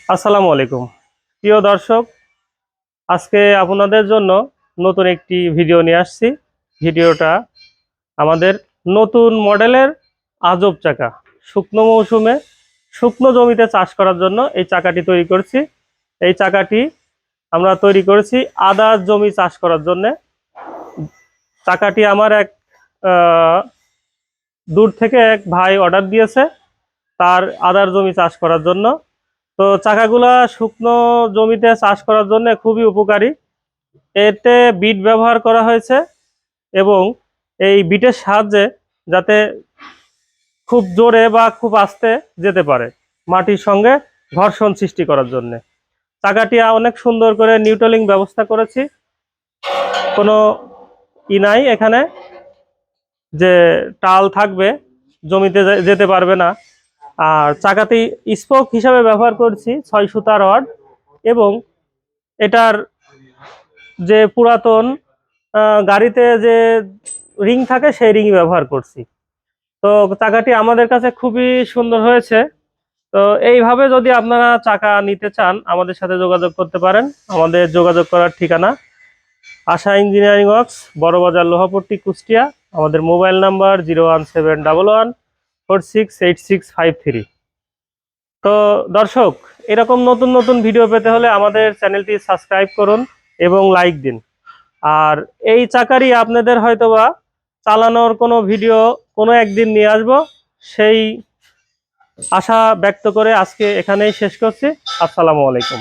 আসসালামু আলাইকুম প্রিয় দর্শক, আজকে আপনাদের জন্য নতুন একটি ভিডিও নিয়ে আসছি। ভিডিওটা আমাদের নতুন মডেলের আজব চাকা। শুকনো মৌসুমে শুকনো জমিতে চাষ করার জন্য এই চাকাটি তৈরি করছি। এই চাকাটি আমরা তৈরি করেছি আদা জমি চাষ করার জন্য। চাকাটি আমার এক দূর থেকে এক ভাই অর্ডার দিয়েছে তার আদার জমি চাষ করার জন্য। তো চাকাগুলা শুকনো জমিতে চাষ করার জন্য খুবই উপকারী। এতে বিট ব্যবহার করা হয়েছে এবং এই বিটের সাহায্যে যাতে খুব জোরে বা খুব আস্তে যেতে পারে মাটির সঙ্গে ঘর্ষণ সৃষ্টি করার জন্য। চাকাটি অনেক সুন্দর করে নিউট্রালিং ব্যবস্থা করেছি। কোনো নাই এখানে যে টাল থাকবে, জমিতে যেতে পারবে না। আর চাকাটি স্পোক হিসাবে ব্যবহার করছি 6 সুতা রড এবং এটার যে পুরাতন গাড়িতে যে রিং থাকে সেই রিং ব্যবহার করছি। তো চাকাটি আমাদের কাছে খুবই সুন্দর হয়েছে। তো এইভাবে যদি আপনারা চাকা নিতে চান আমাদের সাথে যোগাযোগ করতে পারেন। আমাদের যোগাযোগ করার ঠিকানা আশা ইঞ্জিনিয়ারিং ওয়ার্কস, বড়বাজার, লোহাপট্টি, কুষ্টিয়া। আমাদের মোবাইল নাম্বার 01711468653। তো দর্শক, এরকম নতুন নতুন ভিডিও পেতে হলে আমাদের চ্যানেলটি সাবস্ক্রাইব করুন এবং লাইক দিন। আর এই চাকারই আপনাদের হয়তোবা চালানোর কোনো ভিডিও কোনো একদিন নিয়ে আসবো, সেই আশা ব্যক্ত করে আজকে এখানেই শেষ করছি। আসসালামু আলাইকুম।